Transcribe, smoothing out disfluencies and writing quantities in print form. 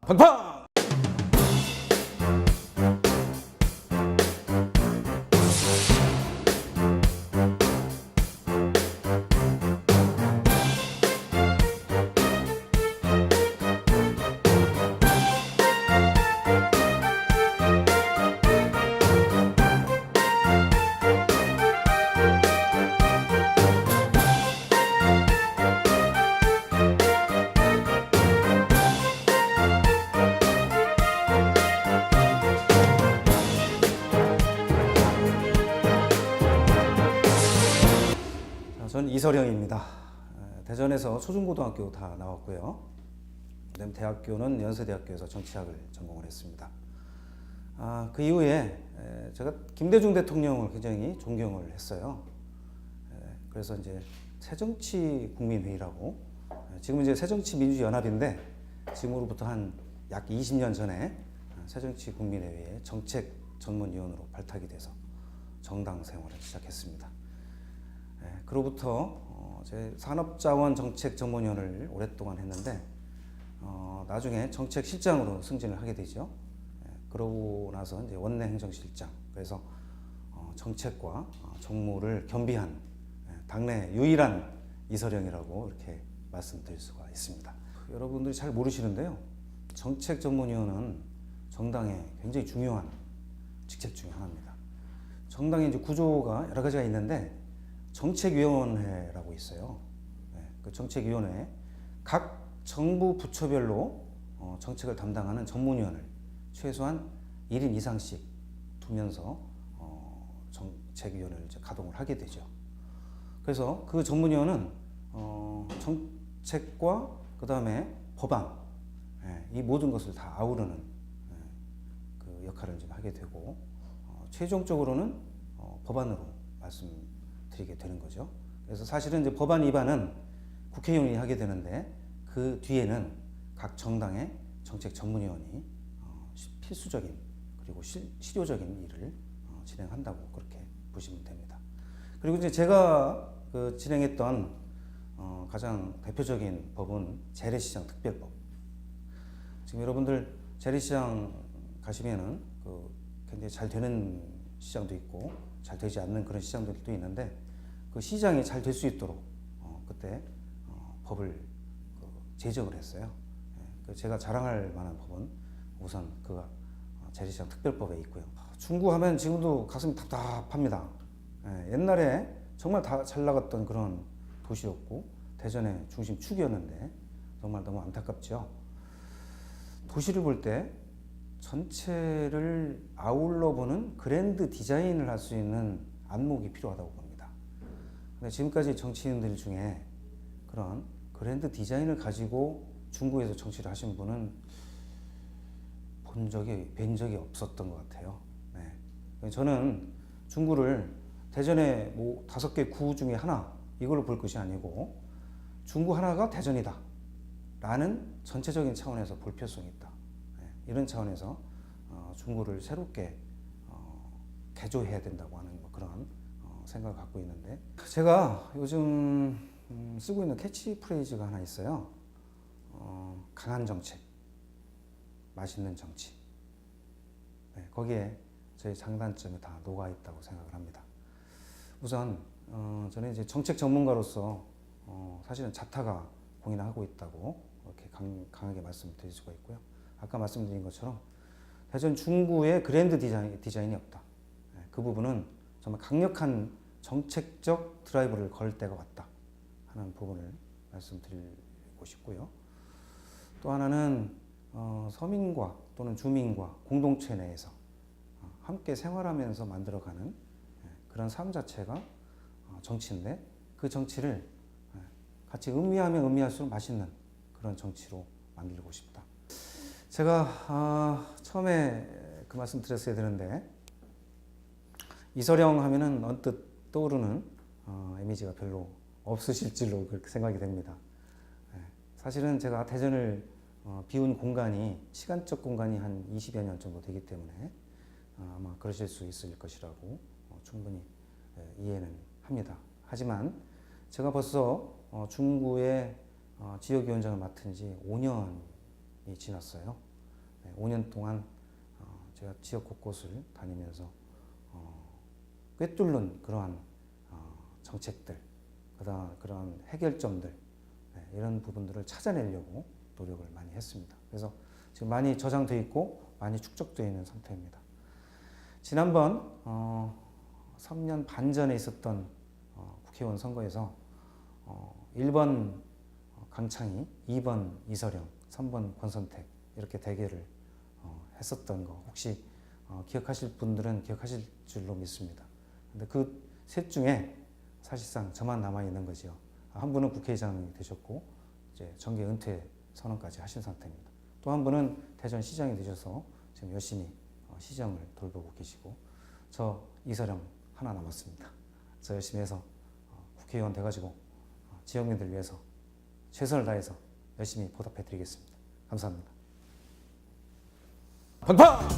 팡팡! 저는 이설영입니다. 대전에서 초중고등학교 다 나왔고요. 그다음 대학교는 연세대학교에서 정치학을 전공을 했습니다. 그 이후에 제가 김대중 대통령을 굉장히 존경을 했어요. 그래서 이제 새정치국민회의라고, 지금은 이제 새정치민주연합인데 지금으로부터 한 약 20년 전에 새정치국민회의의 정책전문위원으로 발탁이 돼서 정당 생활을 시작했습니다. 그로부터 제 산업자원 정책전문위원을 오랫동안 했는데 나중에 정책실장으로 승진을 하게 되죠. 그러고 나서 이제 원내행정실장, 그래서 정책과 정무를 겸비한 당내 유일한 이설영이라고 이렇게 말씀드릴 수가 있습니다. 여러분들이 잘 모르시는데요, 정책전문위원은 정당의 굉장히 중요한 직책 중에 하나입니다. 정당의 이제 구조가 여러 가지가 있는데 정책위원회라고 있어요. 그 정책위원회, 각 정부 부처별로 정책을 담당하는 전문위원을 최소한 1인 이상씩 두면서 정책위원회를 이제 가동을 하게 되죠. 그래서 그 전문위원은 정책과 그 다음에 법안, 이 모든 것을 다 아우르는 그 역할을 좀 하게 되고, 최종적으로는 법안으로 말씀드리게 되는 거죠. 그래서 사실은 이제 법안 위반은 국회의원이 하게 되는데 그 뒤에는 각 정당의 정책 전문위원이 필수적인 그리고 실효적인 일을 진행한다고 그렇게 보시면 됩니다. 그리고 이제 제가 진행했던 가장 대표적인 법은 재래시장 특별법. 지금 여러분들 재래시장 가시면은 굉장히 잘 되는 시장도 있고 잘 되지 않는 그런 시장들도 있는데, 그 시장이 잘 될 수 있도록 그때 법을 제정을 했어요. 제가 자랑할 만한 법은 우선 그 재래시장 특별법에 있고요. 중구하면 지금도 가슴이 답답합니다. 옛날에 정말 다 잘 나갔던 그런 도시였고 대전의 중심 축이었는데 정말 너무 안타깝죠. 도시를 볼 때 전체를 아울러 보는 그랜드 디자인을 할 수 있는 안목이 필요하다고 봅니다. 근데 지금까지 정치인들 중에 그런 그랜드 디자인을 가지고 중구에서 정치를 하신 분은 뵌 적이 없었던 것 같아요. 저는 중구를 대전의 뭐 5개 구 중에 하나, 이걸로 볼 것이 아니고 중구 하나가 대전이다 라는 전체적인 차원에서 볼 필요성이 있다. 이런 차원에서 중구를 새롭게 개조해야 된다고 하는 그런 생각을 갖고 있는데, 제가 요즘 쓰고 있는 캐치프레이즈가 하나 있어요. 강한 정책, 맛있는 정치. 거기에 저희 장단점이 다 녹아 있다고 생각을 합니다. 우선 저는 이제 정책 전문가로서 사실은 자타가 공인하고 있다고 이렇게 강하게 말씀드릴 수가 있고요. 아까 말씀드린 것처럼 대전 중구의 그랜드 디자인이 없다. 그 부분은 정말 강력한 정책적 드라이브를 걸 때가 왔다 하는 부분을 말씀드리고 싶고요. 또 하나는 서민과 또는 주민과 공동체 내에서 함께 생활하면서 만들어가는 그런 삶 자체가 정치인데, 그 정치를 같이 음미하면 음미할수록 맛있는 그런 정치로 만들고 싶다. 제가 처음에 그 말씀 드렸어야 되는데, 이설영 하면은 언뜻 떠오르는 이미지가 별로 없으실 줄로 그렇게 생각이 됩니다. 사실은 제가 대전을 비운 공간이, 시간적 공간이 한 20여 년 정도 되기 때문에 아마 그러실 수 있을 것이라고 충분히 이해는 합니다. 하지만 제가 벌써 중구의 지역위원장을 맡은 지 5년이 지났어요. 5년 동안 제가 지역 곳곳을 다니면서 꿰뚫는 그러한 정책들, 그러한 해결점들, 이런 부분들을 찾아내려고 노력을 많이 했습니다. 그래서 지금 많이 저장돼 있고 많이 축적되어 있는 상태입니다. 지난번 3년 반 전에 있었던 국회의원 선거에서 1번 강창희, 2번 이설영, 3번 권선택 이렇게 대결을 했었던 거 혹시 기억하실 분들은 기억하실 줄로 믿습니다. 근데 그 셋 중에 사실상 저만 남아 있는 거죠. 한 분은 국회의장이 되셨고 이제 정계 은퇴 선언까지 하신 상태입니다. 또 한 분은 대전시장이 되셔서 지금 열심히 시정을 돌보고 계시고 저 이설영 하나 남았습니다. 저 열심히 해서 국회의원 돼가지고 지역민들 위해서 최선을 다해서 열심히 보답해 드리겠습니다. 감사합니다. 팡팡!